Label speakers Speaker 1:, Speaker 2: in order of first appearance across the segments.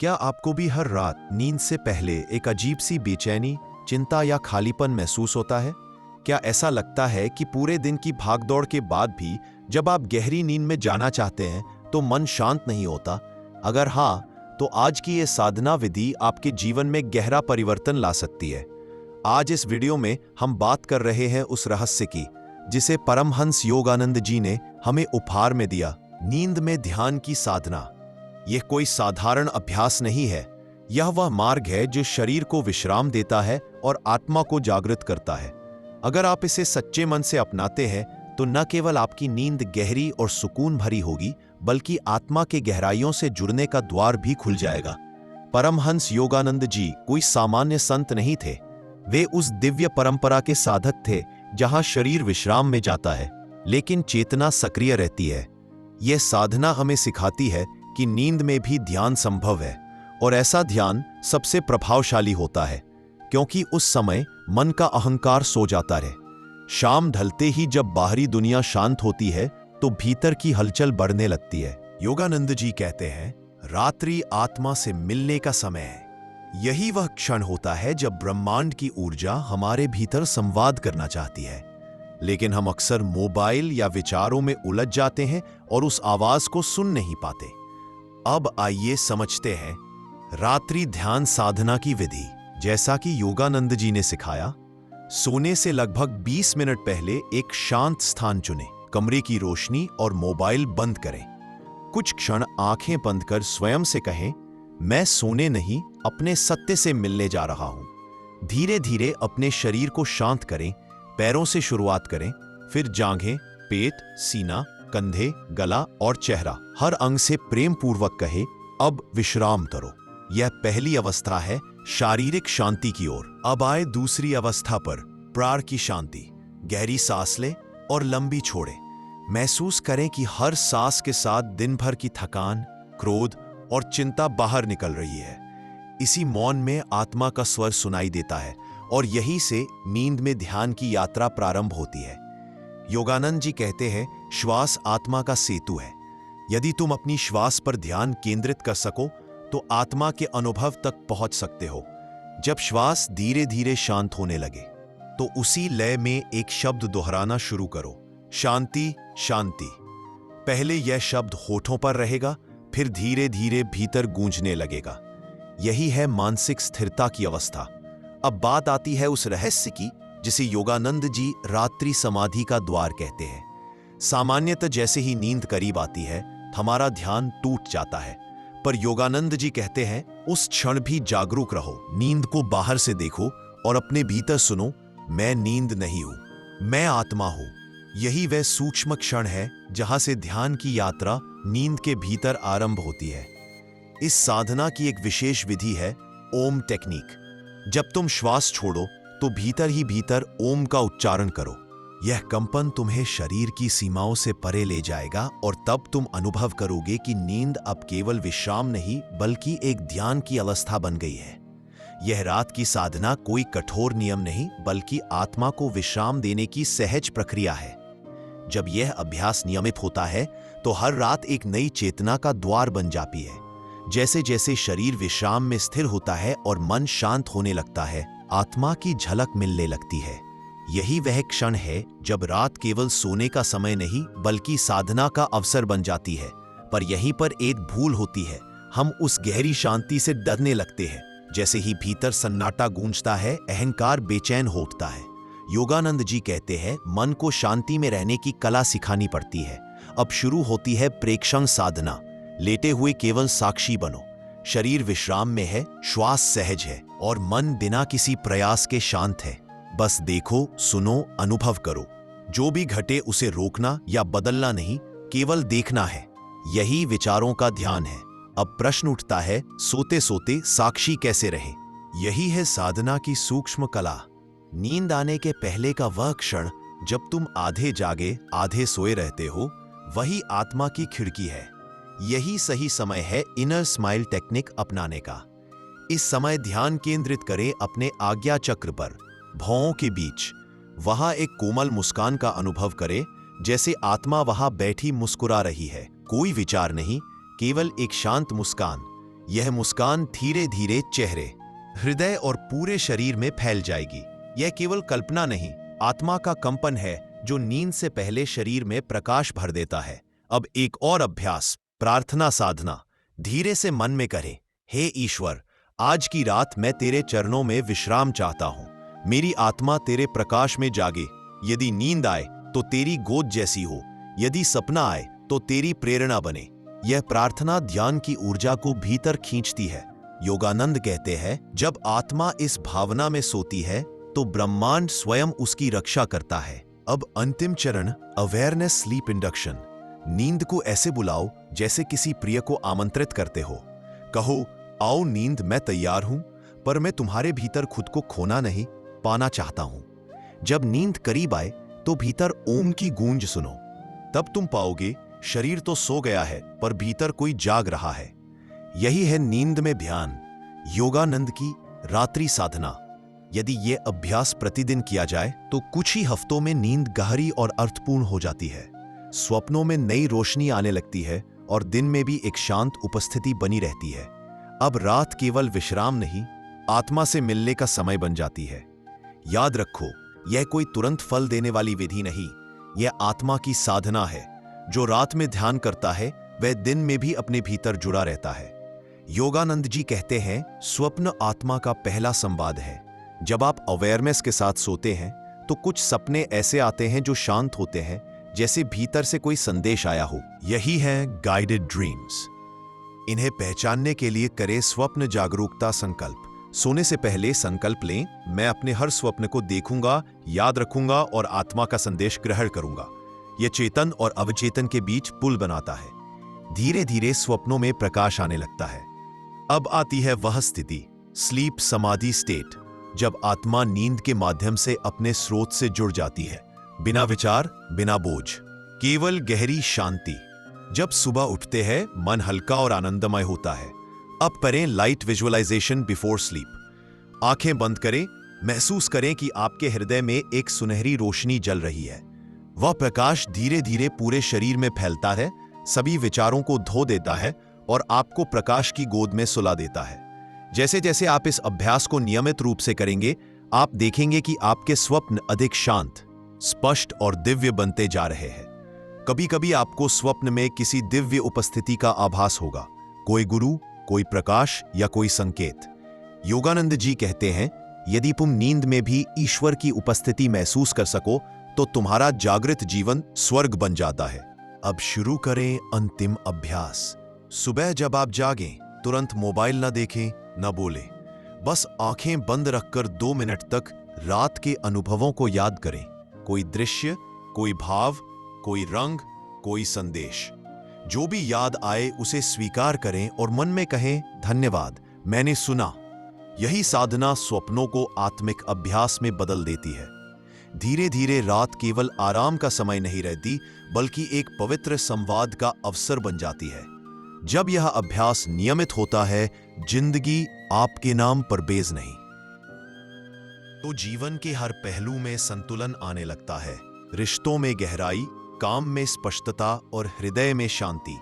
Speaker 1: क्या आपको भी हर रात नींद से पहले एक अजीब सी बेचैनी, चिंता या खालीपन महसूस होता है? क्या ऐसा लगता है कि पूरे दिन की भागदौड़ के बाद भी जब आप गहरी नींद में जाना चाहते हैं तो मन शांत नहीं होता? अगर हाँ, तो आज की ये साधना विधि आपके जीवन में गहरा परिवर्तन ला सकती है। आज इस वीडियो में हम बात कर रहे हैं उस रहस्य की जिसे परमहंस योगानंद जी ने हमें उपहार में दिया, नींद में ध्यान की साधना। यह कोई साधारण अभ्यास नहीं है, यह वह मार्ग है जो शरीर को विश्राम देता है और आत्मा को जागृत करता है। अगर आप इसे सच्चे मन से अपनाते हैं तो न केवल आपकी नींद गहरी और सुकून भरी होगी, बल्कि आत्मा के गहराइयों से जुड़ने का द्वार भी खुल जाएगा। परमहंस योगानंद जी कोई सामान्य संत नहीं थे। वे उस दिव्य परंपरा के साधक थे जहां शरीर विश्राम में जाता है लेकिन चेतना सक्रिय रहती है। यह साधना हमें सिखाती है कि नींद में भी ध्यान संभव है, और ऐसा ध्यान सबसे प्रभावशाली होता है क्योंकि उस समय मन का अहंकार सो जाता है। शाम ढलते ही जब बाहरी दुनिया शांत होती है तो भीतर की हलचल बढ़ने लगती है। योगानंद जी कहते हैं, रात्रि आत्मा से मिलने का समय है। यही वह क्षण होता है जब ब्रह्मांड की ऊर्जा हमारे भीतर संवाद करना चाहती है, लेकिन हम अक्सर मोबाइल या विचारों में उलझ जाते हैं और उस आवाज को सुन नहीं पाते। अब आइए समझते हैं रात्रि ध्यान साधना की विधि। जैसा कि योगानंद जी ने सिखाया, सोने से लगभग 20 मिनट पहले एक शांत स्थान चुनें, कमरे की रोशनी और मोबाइल बंद करें। कुछ क्षण आंखें बंद कर स्वयं से कहें, मैं सोने नहीं, अपने सत्य से मिलने जा रहा हूं। धीरे धीरे अपने शरीर को शांत करें। पैरों से शुरुआत करें, फिर जांघें, पेट, सीना, कंधे, गला और चेहरा। हर अंग से प्रेम पूर्वक कहे, अब विश्राम करो। यह पहली अवस्था है शारीरिक शांति की ओर। अब आए दूसरी अवस्था पर, प्राण की शांति। गहरी सांस लें और लंबी छोड़ें। महसूस करें कि हर सांस के साथ दिन भर की थकान, क्रोध और चिंता बाहर निकल रही है। इसी मौन में आत्मा का स्वर सुनाई देता है और यहीं से नींद में ध्यान की यात्रा प्रारंभ होती है। योगानंद जी कहते हैं, श्वास आत्मा का सेतु है। यदि तुम अपनी श्वास पर ध्यान केंद्रित कर सको तो आत्मा के अनुभव तक पहुंच सकते हो। जब श्वास धीरे धीरे शांत होने लगे तो उसी लय में एक शब्द दोहराना शुरू करो, शांति शांति। पहले यह शब्द होठों पर रहेगा, फिर धीरे धीरे भीतर गूंजने लगेगा। यही है मानसिक स्थिरता की अवस्था। अब बात आती है उस रहस्य की जिसे योगानंद जी रात्रि समाधि का द्वार कहते हैं। सामान्यतः जैसे ही नींद करीब आती है हमारा ध्यान टूट जाता है, पर योगानंद जी कहते हैं, उस क्षण भी जागरूक रहो। नींद को बाहर से देखो और अपने भीतर सुनो, मैं नींद नहीं हूं, मैं आत्मा हूं। यही वह सूक्ष्म क्षण है जहां से ध्यान की यात्रा नींद के भीतर आरंभ होती है। इस साधना की एक विशेष विधि है ओम टेक्निक। जब तुम श्वास छोड़ो तो भीतर ही भीतर ओम का उच्चारण करो। यह कंपन तुम्हें शरीर की सीमाओं से परे ले जाएगा और तब तुम अनुभव करोगे कि नींद अब केवल विश्राम नहीं बल्कि एक ध्यान की अवस्था बन गई है। यह रात की साधना कोई कठोर नियम नहीं बल्कि आत्मा को विश्राम देने की सहज प्रक्रिया है। जब यह अभ्यास नियमित होता है तो हर रात एक नई चेतना का द्वार बन जाती है। जैसे जैसे शरीर विश्राम में स्थिर होता है और मन शांत होने लगता है, आत्मा की झलक मिलने लगती है। यही वह क्षण है जब रात केवल सोने का समय नहीं बल्कि साधना का अवसर बन जाती है। पर यहीं पर एक भूल होती है, हम उस गहरी शांति से डरने लगते हैं। जैसे ही भीतर सन्नाटा गूंजता है, अहंकार बेचैन हो उठता है। योगानंद जी कहते हैं, मन को शांति में रहने की कला सिखानी पड़ती है। अब शुरू होती है प्रेक्षण साधना। लेटे हुए केवल साक्षी बनो। शरीर विश्राम में है, श्वास सहज है और मन बिना किसी प्रयास के शांत है। बस देखो, सुनो, अनुभव करो। जो भी घटे उसे रोकना या बदलना नहीं, केवल देखना है। यही विचारों का ध्यान है। अब प्रश्न उठता है, सोते सोते साक्षी कैसे रहे? यही है साधना की सूक्ष्म कला। नींद आने के पहले का वह क्षण जब तुम आधे जागे आधे सोए रहते हो, वही आत्मा की खिड़की है। यही सही समय है इनर स्माइल टेक्निक अपनाने का। इस समय ध्यान केंद्रित करें अपने आज्ञा चक्र पर, भौहों के बीच। वहां एक कोमल मुस्कान का अनुभव करें, जैसे आत्मा वहां बैठी मुस्कुरा रही है। कोई विचार नहीं, केवल एक शांत मुस्कान। यह मुस्कान धीरे धीरे चेहरे, हृदय और पूरे शरीर में फैल जाएगी। यह केवल कल्पना नहीं, आत्मा का कंपन है जो नींद से पहले शरीर में प्रकाश भर देता है। अब एक और अभ्यास, प्रार्थना साधना। धीरे से मन में करें, हे ईश्वर, आज की रात मैं तेरे चरणों में विश्राम चाहता हूं। मेरी आत्मा तेरे प्रकाश में जागे। यदि नींद आए तो तेरी गोद जैसी हो, यदि सपना आए तो तेरी प्रेरणा बने। यह प्रार्थना ध्यान की ऊर्जा को भीतर खींचती है। योगानंद कहते हैं, जब आत्मा इस भावना में सोती है तो ब्रह्मांड स्वयं उसकी रक्षा करता है। अब अंतिम चरण, अवेयरनेस स्लीप इंडक्शन। नींद को ऐसे बुलाओ जैसे किसी प्रिय को आमंत्रित करते हो। कहो, आओ नींद, मैं तैयार हूं, पर मैं तुम्हारे भीतर खुद को खोना नहीं, पाना चाहता हूं। जब नींद करीब आए तो भीतर ओम की गूंज सुनो। तब तुम पाओगे शरीर तो सो गया है पर भीतर कोई जाग रहा है। यही है नींद में ध्यान, योगानंद की रात्रि साधना। यदि यह अभ्यास प्रतिदिन किया जाए तो कुछ ही हफ्तों में नींद गहरी और अर्थपूर्ण हो जाती है। स्वप्नों में नई रोशनी आने लगती है और दिन में भी एक शांत उपस्थिति बनी रहती है। अब रात केवल विश्राम नहीं, आत्मा से मिलने का समय बन जाती है। याद रखो, यह कोई तुरंत फल देने वाली विधि नहीं, यह आत्मा की साधना है। जो रात में ध्यान करता है वह दिन में भी अपने भीतर जुड़ा रहता है। योगानंद जी कहते हैं, स्वप्न आत्मा का पहला संवाद है। जब आप अवेयरनेस के साथ सोते हैं तो कुछ सपने ऐसे आते हैं जो शांत होते हैं, जैसे भीतर से कोई संदेश आया हो। यही है गाइडेड ड्रीम्स। इन्हें पहचानने के लिए करें स्वप्न जागरूकता संकल्प। सोने से पहले संकल्प लें, मैं अपने हर स्वप्न को देखूंगा, याद रखूंगा और आत्मा का संदेश ग्रहण करूंगा। यह चेतन और अवचेतन के बीच पुल बनाता है। धीरे धीरे स्वप्नों में प्रकाश आने लगता है। अब आती है वह स्थिति, स्लीप समाधि स्टेट, जब आत्मा नींद के माध्यम से अपने स्रोत से जुड़ जाती है। बिना विचार, बिना बोझ, केवल गहरी शांति। जब सुबह उठते हैं मन हल्का और आनंदमय होता है। अब करें लाइट विजुअलाइजेशन बिफोर स्लीप। आंखें बंद करें, महसूस करें कि आपके हृदय में एक सुनहरी रोशनी जल रही है। वह प्रकाश धीरे धीरे पूरे शरीर में फैलता है, सभी विचारों को धो देता है और आपको प्रकाश की गोद में सुला देता है। जैसे जैसे आप इस अभ्यास को नियमित रूप से करेंगे, आप देखेंगे कि आपके स्वप्न अधिक शांत, स्पष्ट और दिव्य बनते जा रहे हैं। कभी कभी आपको स्वप्न में किसी दिव्य उपस्थिति का आभास होगा, कोई गुरु, कोई प्रकाश या कोई संकेत। योगानंद जी कहते हैं, यदि तुम नींद में भी ईश्वर की उपस्थिति महसूस कर सको तो तुम्हारा जागृत जीवन स्वर्ग बन जाता है। अब शुरू करें अंतिम अभ्यास। सुबह जब आप जागें, तुरंत मोबाइल न देखें, न बोलें। बस आंखें बंद रखकर 2 मिनट तक रात के अनुभवों को याद करें। कोई दृश्य, कोई भाव, कोई रंग, कोई संदेश। जो भी याद आए उसे स्वीकार करें और मन में कहें, धन्यवाद, मैंने सुना। यही साधना स्वप्नों को आत्मिक अभ्यास में बदल देती है। धीरे धीरे रात केवल आराम का समय नहीं रहती, बल्कि एक पवित्र संवाद का अवसर बन जाती है। जब यह अभ्यास नियमित होता है, जिंदगी आपके नाम पर बेज नहीं, तो जीवन के हर पहलू में संतुलन आने लगता है। रिश्तों में गहराई, काम में स्पष्टता और हृदय में शांति।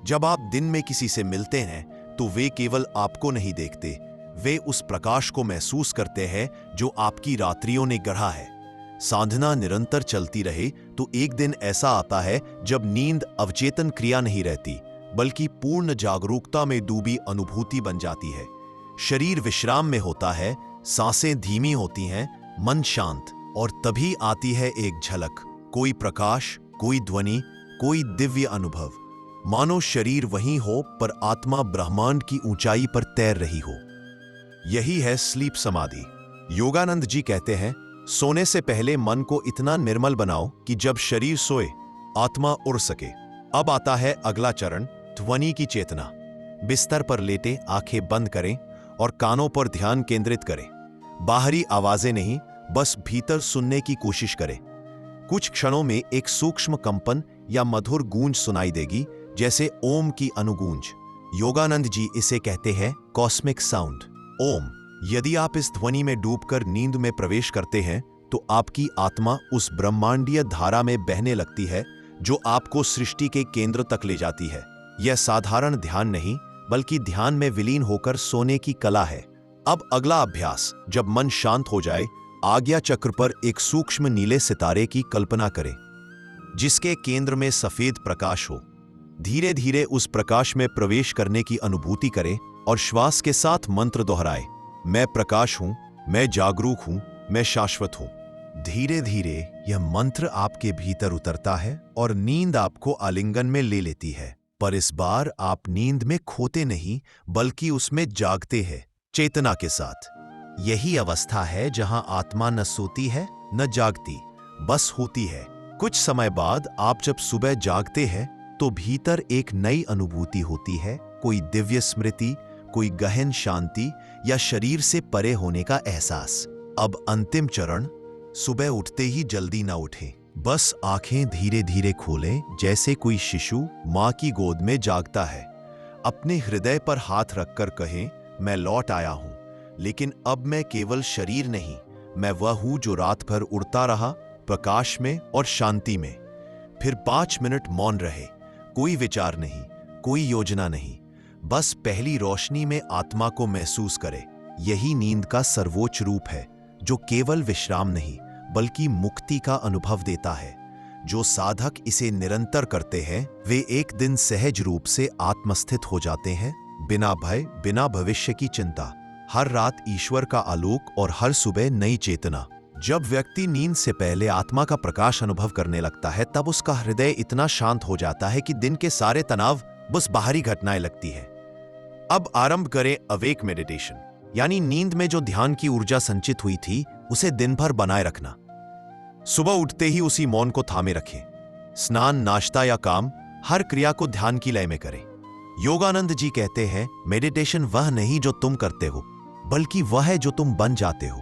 Speaker 1: जब आप दिन में किसी से मिलते हैं तो वे केवल आपको नहीं देखते, वे उस प्रकाश को महसूस करते हैं जो आपकी रात्रियों ने गढ़ा है। साधना निरंतर चलती रहे तो एक दिन ऐसा आता है जब नींद अवचेतन क्रिया नहीं रहती, बल्कि पूर्ण जागरूकता में डूबी अनुभूति बन जाती है। शरीर विश्राम में होता है, सांसें धीमी होती हैं, मन शांत, और तभी आती है एक झलक, कोई प्रकाश, कोई ध्वनि, कोई दिव्य अनुभव। मानो शरीर वहीं हो पर आत्मा ब्रह्मांड की ऊंचाई पर तैर रही हो। यही है स्लीप समाधि। योगानंद जी कहते हैं, सोने से पहले मन को इतना निर्मल बनाओ कि जब शरीर सोए आत्मा उड़ सके। अब आता है अगला चरण, ध्वनि की चेतना। बिस्तर पर लेटे आंखें बंद करें और कानों पर ध्यान केंद्रित करें। बाहरी आवाजें नहीं, बस भीतर सुनने की कोशिश करें। कुछ क्षणों में एक सूक्ष्म कंपन या मधुर गूंज सुनाई देगी, जैसे ओम की अनुगूंज। योगानंद जी इसे कहते हैं कॉस्मिक साउंड, ओम। यदि आप इस ध्वनि में डूबकर नींद में प्रवेश करते हैं तो आपकी आत्मा उस ब्रह्मांडीय धारा में बहने लगती है जो आपको सृष्टि के केंद्र तक ले जाती है। यह साधारण ध्यान नहीं, बल्कि ध्यान में विलीन होकर सोने की कला है। अब अगला अभ्यास, जब मन शांत हो जाए, आज्ञा चक्र पर एक सूक्ष्म नीले सितारे की कल्पना करें, जिसके केंद्र में सफेद प्रकाश हो। धीरे धीरे उस प्रकाश में प्रवेश करने की अनुभूति करें और श्वास के साथ मंत्र दोहराए, मैं प्रकाश हूं, मैं जागरूक हूं, मैं शाश्वत हूं। धीरे धीरे यह मंत्र आपके भीतर उतरता है और नींद आपको आलिंगन में ले लेती है। पर इस बार आप नींद में खोते नहीं, बल्कि उसमें जागते हैं, चेतना के साथ। यही अवस्था है जहां आत्मा न सोती है न जागती, बस होती है। कुछ समय बाद आप जब सुबह जागते हैं तो भीतर एक नई अनुभूति होती है, कोई दिव्य स्मृति, कोई गहन शांति या शरीर से परे होने का एहसास। अब अंतिम चरण, सुबह उठते ही जल्दी ना उठें, बस आंखें धीरे धीरे खोलें, जैसे कोई शिशु मां की गोद में जागता है। अपने हृदय पर हाथ रखकर कहें, मैं लौट आया हूं, लेकिन अब मैं केवल शरीर नहीं, मैं वह हूं जो रात भर उड़ता रहा, प्रकाश में और शांति में। फिर 5 मिनट मौन रहे, कोई विचार नहीं, कोई योजना नहीं, बस पहली रोशनी में आत्मा को महसूस करें। यही नींद का सर्वोच्च रूप है, जो केवल विश्राम नहीं बल्कि मुक्ति का अनुभव देता है। जो साधक इसे निरंतर करते हैं, वे एक दिन सहज रूप से आत्मस्थित हो जाते हैं, बिना भय, बिना भविष्य की चिंता। हर रात ईश्वर का आलोक और हर सुबह नई चेतना। जब व्यक्ति नींद से पहले आत्मा का प्रकाश अनुभव करने लगता है, तब उसका हृदय इतना शांत हो जाता है कि दिन के सारे तनाव बस बाहरी घटनाएं लगती है। अब आरंभ करें अवेक मेडिटेशन, यानी नींद में जो ध्यान की ऊर्जा संचित हुई थी, उसे दिन भर बनाए रखना। सुबह उठते ही उसी मौन को थामे रखें। स्नान, नाश्ता या काम, हर क्रिया को ध्यान की लय में करें। योगानंद जी कहते हैं, मेडिटेशन वह नहीं जो तुम करते हो, बल्कि वह है जो तुम बन जाते हो।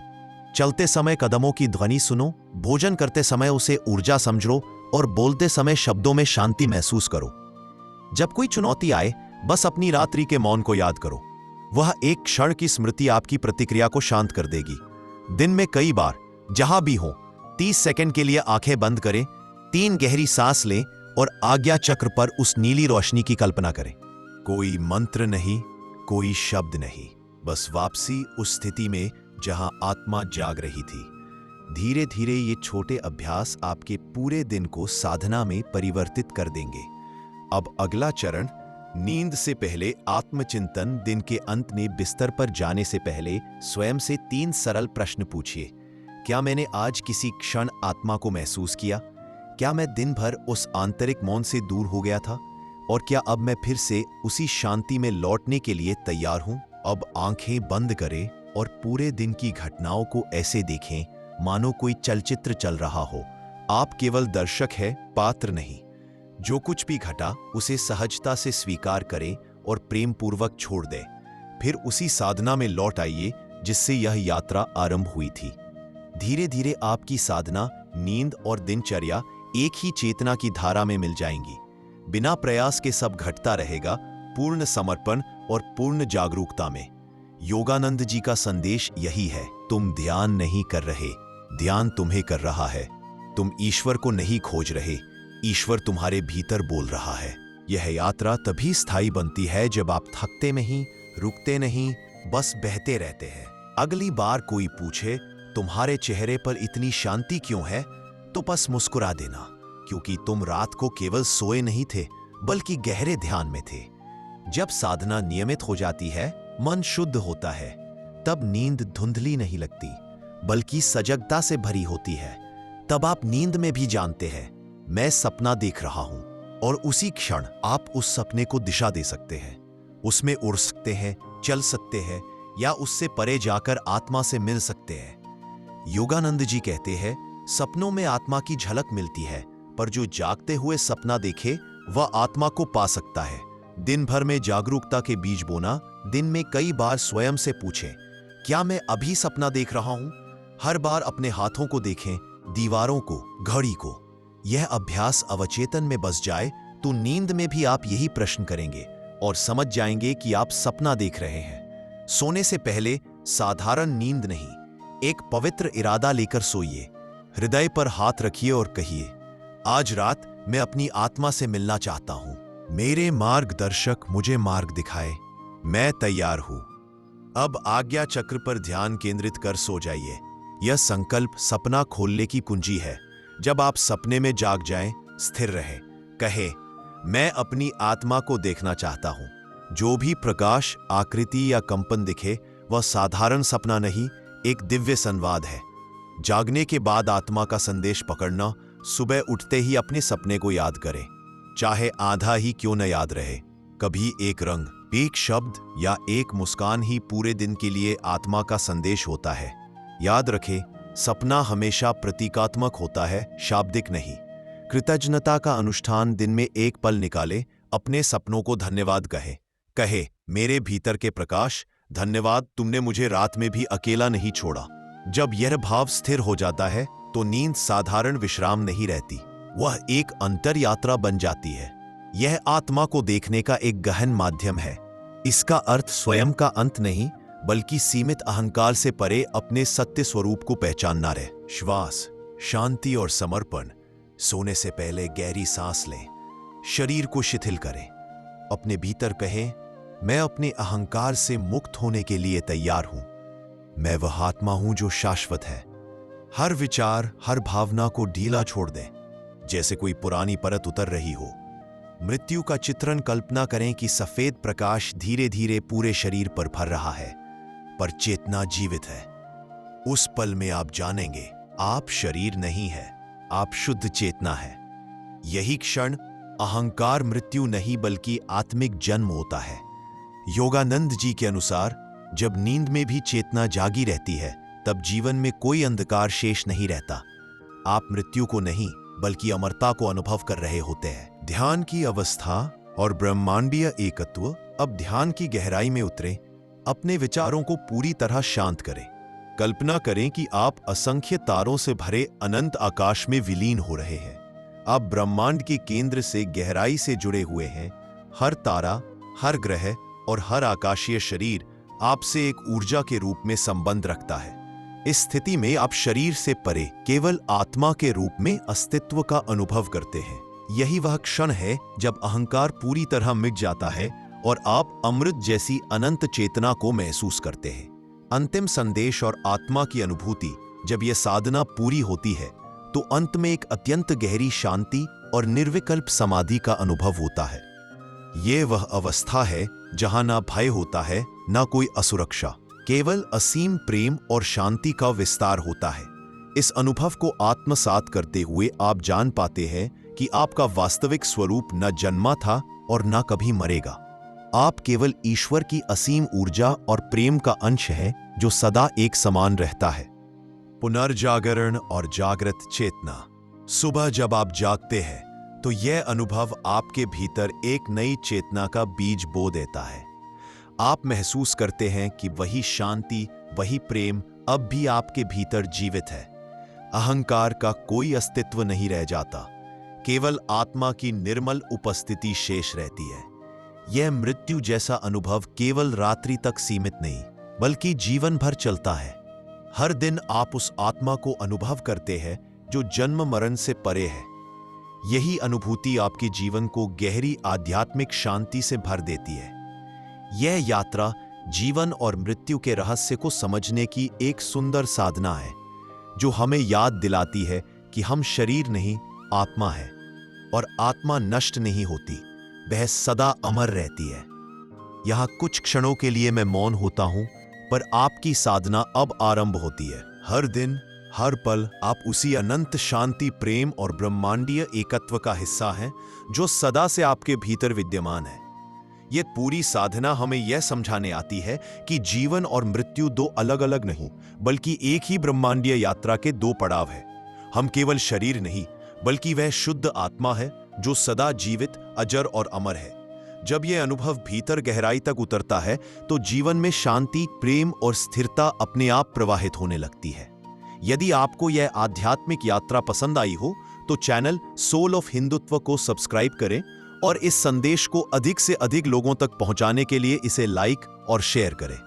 Speaker 1: चलते समय कदमों की ध्वनि सुनो, भोजन करते समय उसे ऊर्जा समझो और बोलते समय शब्दों में शांति महसूस करो। जब कोई चुनौती आए, बस अपनी रात्रि के मौन को याद करो। वह एक क्षण की स्मृति आपकी प्रतिक्रिया को शांत कर देगी। दिन में कई बार, जहां भी हो, 30 सेकंड के लिए आंखें बंद करें, 3 गहरी सांस लें और आज्ञा चक्र पर उस नीली रोशनी की कल्पना करें। कोई मंत्र नहीं, कोई शब्द नहीं, बस वापसी उस स्थिति में जहां आत्मा जाग रही थी। धीरे धीरे ये छोटे अभ्यास आपके पूरे दिन को साधना में परिवर्तित कर देंगे। अब अगला चरण, नींद से पहले आत्मचिंतन। दिन के अंत में बिस्तर पर जाने से पहले स्वयं से 3 सरल प्रश्न पूछिए। क्या मैंने आज किसी क्षण आत्मा को महसूस किया? क्या मैं दिन भर उस आंतरिक मौन से दूर हो गया था? और क्या अब मैं फिर से उसी शांति में लौटने के लिए तैयार हूं? अब आंखें बंद करें और पूरे दिन की घटनाओं को ऐसे देखें मानो कोई चलचित्र चल रहा हो। आप केवल दर्शक हैं, पात्र नहीं। जो कुछ भी घटा, उसे सहजता से स्वीकार करें और प्रेम पूर्वक छोड़ दें। फिर उसी साधना में लौट आइए जिससे यह यात्रा आरंभ हुई थी। धीरे धीरे आपकी साधना, नींद और दिनचर्या एक ही चेतना की धारा में मिल जाएंगी। बिना प्रयास के सब घटता रहेगा, पूर्ण समर्पण और पूर्ण जागरूकता में। योगानंद जी का संदेश यही है, तुम ध्यान नहीं कर रहे, ध्यान तुम्हें कर रहा है। तुम ईश्वर को नहीं खोज रहे, ईश्वर तुम्हारे भीतर बोल रहा है। यह यात्रा तभी स्थायी बनती है जब आप थकते नहीं, रुकते नहीं, बस बहते रहते हैं। अगली बार कोई पूछे, तुम्हारे चेहरे पर इतनी शांति क्यों है, तो बस मुस्कुरा देना, क्योंकि तुम रात को केवल सोए नहीं थे, बल्कि गहरे ध्यान में थे। जब साधना नियमित हो जाती है, मन शुद्ध होता है, तब नींद धुंधली नहीं लगती, बल्कि सजगता से भरी होती है। तब आप नींद में भी जानते हैं, मैं सपना देख रहा हूं, और उसी क्षण आप उस सपने को दिशा दे सकते हैं। उसमें उड़ सकते हैं, चल सकते हैं, या उससे परे जाकर आत्मा से मिल सकते हैं। योगानंद जी कहते हैं, सपनों में आत्मा की झलक मिलती है, पर जो जागते हुए सपना देखे वह आत्मा को पा सकता है। दिन भर में जागरूकता के बीज बोना। दिन में कई बार स्वयं से पूछें, क्या मैं अभी सपना देख रहा हूं? हर बार अपने हाथों को देखें, दीवारों को, घड़ी को। यह अभ्यास अवचेतन में बस जाए तो नींद में भी आप यही प्रश्न करेंगे और समझ जाएंगे कि आप सपना देख रहे हैं। सोने से पहले साधारण नींद नहीं, एक पवित्र इरादा लेकर सोइए। हृदय पर हाथ रखिए और कहिए, आज रात मैं अपनी आत्मा से मिलना चाहता हूं। मेरे मार्गदर्शक मुझे मार्ग दिखाए, मैं तैयार हूं। अब आज्ञा चक्र पर ध्यान केंद्रित कर सो जाइए। यह संकल्प सपना खोलने की कुंजी है। जब आप सपने में जाग जाएं, स्थिर रहे, कहे, मैं अपनी आत्मा को देखना चाहता हूं। जो भी प्रकाश, आकृति या कंपन दिखे वह साधारण सपना नहीं, एक दिव्य संवाद है। जागने के बाद आत्मा का संदेश पकड़ना, सुबह उठते ही अपने सपने को याद करें, चाहे आधा ही क्यों न याद रहे। कभी एक रंग, एक शब्द या एक मुस्कान ही पूरे दिन के लिए आत्मा का संदेश होता है। याद रखें, सपना हमेशा प्रतीकात्मक होता है, शाब्दिक नहीं। कृतज्ञता का अनुष्ठान दिन में एक पल निकाले, अपने सपनों को धन्यवाद कहे, मेरे भीतर के प्रकाश, धन्यवाद, तुमने मुझे रात में भी अकेला नहीं छोड़ा। जब यह भाव स्थिर हो जाता है तो नींद साधारण विश्राम नहीं रहती, वह एक अंतर यात्रा बन जाती है। यह आत्मा को देखने का एक गहन माध्यम है। इसका अर्थ स्वयं का अंत नहीं, बल्कि सीमित अहंकार से परे अपने सत्य स्वरूप को पहचानना रहे। श्वास, शांति और समर्पण। सोने से पहले गहरी सांस लें, शरीर को शिथिल करें, अपने भीतर कहें, मैं अपने अहंकार से मुक्त होने के लिए तैयार हूं। मैं वह आत्मा हूं जो शाश्वत है। हर विचार, हर भावना को ढीला छोड़ दें, जैसे कोई पुरानी परत उतर रही हो। मृत्यु का चित्रण कल्पना करें कि सफेद प्रकाश धीरे धीरे पूरे शरीर पर फैल रहा है, पर चेतना जीवित है। उस पल में आप जानेंगे, आप शरीर नहीं है, आप शुद्ध चेतना है। यही क्षण अहंकार मृत्यु नहीं बल्कि आत्मिक जन्म होता है। योगानंद जी के अनुसार, जब नींद में भी चेतना जागी रहती है, तब जीवन में कोई अंधकार शेष नहीं रहता। आप मृत्यु को नहीं बल्कि अमरता को अनुभव कर रहे होते हैं। ध्यान की अवस्था और ब्रह्मांडीय एकत्व। अब ध्यान की गहराई में उतरें, अपने विचारों को पूरी तरह शांत करें। कल्पना करें कि आप असंख्य तारों से भरे अनंत आकाश में विलीन हो रहे हैं। आप ब्रह्मांड के केंद्र से गहराई से जुड़े हुए हैं। हर तारा, हर ग्रह और हर आकाशीय शरीर आपसे एक ऊर्जा के रूप में संबंध रखता है। इस स्थिति में आप शरीर से परे केवल आत्मा के रूप में अस्तित्व का अनुभव करते हैं। यही वह क्षण है जब अहंकार पूरी तरह मिट जाता है और आप अमृत जैसी अनंत चेतना को महसूस करते हैं। अंतिम संदेश और आत्मा की अनुभूति। जब यह साधना पूरी होती है तो अंत में एक अत्यंत गहरी शांति और निर्विकल्प समाधि का अनुभव होता है। यह वह अवस्था है जहां ना भय होता है, ना कोई असुरक्षा, केवल असीम प्रेम और शांति का विस्तार होता है। इस अनुभव को आत्मसात करते हुए आप जान पाते हैं कि आपका वास्तविक स्वरूप न जन्मा था और न कभी मरेगा। आप केवल ईश्वर की असीम ऊर्जा और प्रेम का अंश है जो सदा एक समान रहता है। पुनर्जागरण और जागृत चेतना। सुबह जब आप जागते हैं तो यह अनुभव आपके भीतर एक नई चेतना का बीज बो देता है। आप महसूस करते हैं कि वही शांति, वही प्रेम अब भी आपके भीतर जीवित है। अहंकार का कोई अस्तित्व नहीं रह जाता, केवल आत्मा की निर्मल उपस्थिति शेष रहती है। यह मृत्यु जैसा अनुभव केवल रात्रि तक सीमित नहीं, बल्कि जीवन भर चलता है। हर दिन आप उस आत्मा को अनुभव करते हैं जो जन्म मरण से परे है। यही अनुभूति आपके जीवन को गहरी आध्यात्मिक शांति से भर देती है। यह यात्रा जीवन और मृत्यु के रहस्य को समझने की एक सुंदर साधना है, जो हमें याद दिलाती है कि हम शरीर नहीं, आत्मा है, और आत्मा नष्ट नहीं होती, वह सदा अमर रहती है। यहां कुछ क्षणों के लिए मैं मौन होता हूं, पर आपकी साधना अब आरंभ होती है। हर दिन, हर पल आप उसी अनंत शांति, प्रेम और ब्रह्मांडीय एकत्व का हिस्सा हैं जो सदा से आपके भीतर विद्यमान है। यह पूरी साधना हमें यह समझाने आती है कि जीवन और मृत्यु दो अलग अलग नहीं, बल्कि एक ही ब्रह्मांडीय यात्रा के दो पड़ाव है। हम केवल शरीर नहीं, बल्कि वह शुद्ध आत्मा है जो सदा जीवित, अजर और अमर है। जब यह अनुभव भीतर गहराई तक उतरता है तो जीवन में शांति, प्रेम और स्थिरता अपने आप प्रवाहित होने लगती है। यदि आपको यह आध्यात्मिक यात्रा पसंद आई हो तो चैनल सोल ऑफ हिंदुत्व को सब्सक्राइब करें और इस संदेश को अधिक से अधिक लोगों तक पहुंचाने के लिए इसे लाइक और शेयर करें।